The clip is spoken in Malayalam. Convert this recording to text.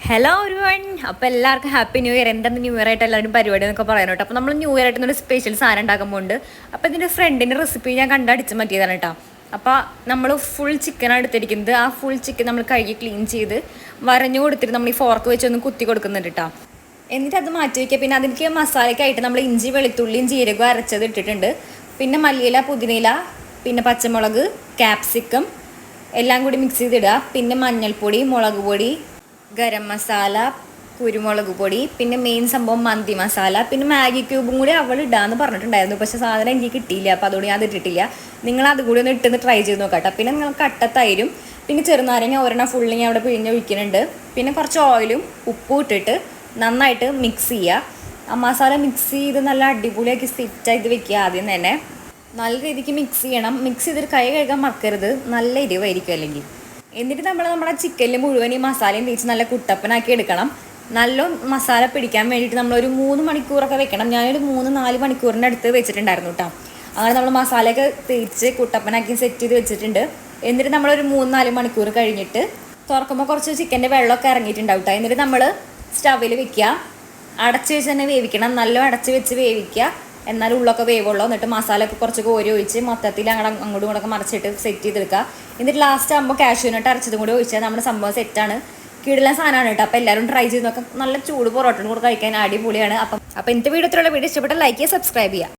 ഹലോ ഒരുവൺ. അപ്പോൾ എല്ലാവർക്കും ഹാപ്പി ന്യൂ ഇയർ. എന്താണ് ന്യൂ ഇയർ ആയിട്ട് എല്ലാവരും പരിപാടി എന്നൊക്കെ പറയാനോട്ടോ. അപ്പോൾ നമ്മൾ ന്യൂ ഇയർ ആയിട്ട് ഒരു സ്പെഷ്യൽ സാധനം ഉണ്ടാക്കുമ്പോൾ അപ്പോൾ ഇതിൻ്റെ ഫ്രണ്ടിൻ്റെ റെസിപ്പി ഞാൻ കണ്ടടിച്ച് മാറ്റിയതാണ് കേട്ടോ. അപ്പോൾ നമ്മൾ ഫുൾ ചിക്കനാണ് എടുത്തിരിക്കുന്നത്. ആ ഫുൾ ചിക്കൻ നമ്മൾ കഴുകി ക്ലീൻ ചെയ്ത് വരഞ്ഞു കൊടുത്തിട്ട് നമ്മൾ ഈ ഫോർക്ക് വെച്ച് ഒന്ന് കുത്തി കൊടുക്കുന്നുണ്ട് കേട്ടോ. എന്നിട്ട് അത് മാറ്റി വയ്ക്കുക. പിന്നെ അതിലേക്ക് മസാലയ്ക്കായിട്ട് നമ്മൾ ഇഞ്ചി വെളുത്തുള്ളിയും ജീരകവും അരച്ചത് ഇട്ടിട്ടുണ്ട്. പിന്നെ മല്ലിയില, പുതിനയില, പിന്നെ പച്ചമുളക്, ക്യാപ്സിക്കം എല്ലാം കൂടി മിക്സ് ചെയ്തിടുക. പിന്നെ മഞ്ഞൾപ്പൊടി, മുളക് പൊടി, ഗരം മസാല, കുരുമുളക് പൊടി, പിന്നെ മെയിൻ സംഭവം മന്തി മസാല, പിന്നെ മാഗി ക്യൂബും കൂടി അവൾ ഇടാന്ന് പറഞ്ഞിട്ടുണ്ടായിരുന്നു. പക്ഷേ സാധനം എനിക്ക് കിട്ടിയില്ല. അപ്പോൾ അതുകൊണ്ട് ഞാൻ അത് ഇട്ടിട്ടില്ല. നിങ്ങൾ അതുകൂടി ഒന്ന് ഇട്ടെന്ന് ട്രൈ ചെയ്ത് നോക്കട്ടെ. പിന്നെ നിങ്ങൾ കട്ടത്തൈരും പിന്നെ ചെറുനാരങ്ങ ഒരെണ്ണം ഫുള്ളി ഞാൻ അവിടെ പിഴിഞ്ഞ് ഒഴിക്കുന്നുണ്ട്. പിന്നെ കുറച്ച് ഓയിലും ഉപ്പും ഇട്ടിട്ട് നന്നായിട്ട് മിക്സ് ചെയ്യുക. ആ മസാല മിക്സ് ചെയ്ത് നല്ല അടിപൊളിയാക്കി സെറ്റായിട്ട് വെക്കുക. ആദ്യം തന്നെ നല്ല രീതിക്ക് മിക്സ് ചെയ്യണം. മിക്സ് ചെയ്തിട്ട് കൈ കഴുകാൻ മറക്കരുത്, നല്ല എരിവായിരിക്കും അല്ലെങ്കിൽ. എന്നിട്ട് നമ്മുടെ ചിക്കനിൽ മുഴുവൻ ഈ മസാലയും തേച്ച് നല്ല കുട്ടപ്പനാക്കി എടുക്കണം. നല്ല മസാല പിടിക്കാൻ വേണ്ടിയിട്ട് നമ്മളൊരു 3 മണിക്കൂറൊക്കെ വെക്കണം. ഞാനൊരു 3-4 മണിക്കൂറിൻ്റെ അടുത്ത് വെച്ചിട്ടുണ്ടായിരുന്നു കേട്ടോ. അങ്ങനെ നമ്മൾ മസാലയൊക്കെ തേച്ച് കുട്ടപ്പനാക്കി സെറ്റ് ചെയ്ത് വെച്ചിട്ടുണ്ട്. എന്നിട്ട് നമ്മളൊരു 3-4 മണിക്കൂർ കഴിഞ്ഞിട്ട് തുറക്കുമ്പോൾ കുറച്ച് ചിക്കൻ്റെ വെള്ളമൊക്കെ ഇറങ്ങിയിട്ടുണ്ടാവും കേട്ടോ. എന്നിട്ട് നമ്മൾ സ്റ്റവിൽ വെക്കുക. അടച്ച് വെച്ച് തന്നെ വേവിക്കണം. നല്ല അടച്ച് വെച്ച് വേവിക്കുക, എന്നാലും ഉള്ളൊക്കെ വേവുള്ളൂ. എന്നിട്ട് മസാല ഒക്കെ കുറച്ച് കോരി ഒഴിച്ച് മൊത്തത്തിൽ അങ്ങോട്ടും ഇങ്ങോട്ടൊക്കെ മറിച്ചിട്ട് സെറ്റ് ചെയ്തെടുക്കുക. എന്നിട്ട് ലാസ്റ്റ് ആകുമ്പോൾ കാഷ്യൂനട്ട് അരച്ചതും കൂടി ഒഴിച്ചാൽ നമ്മുടെ സംഭവം സെറ്റാണ്. കിടിലൻ സാധനമാണ് കേട്ടോ. അപ്പോൾ എല്ലാവരും ട്രൈ ചെയ്ത് നോക്കാം. നല്ല ചൂട് പൊറോട്ടയും കൂടെ കഴിക്കാൻ അടിപൊളിയാണ്. അപ്പം ഇന്നത്തെ വീഡിയോ ഇഷ്ടപ്പെട്ട ലൈക്ക് ചെയ്യുക, സബ്സ്ക്രൈബ് ചെയ്യുക.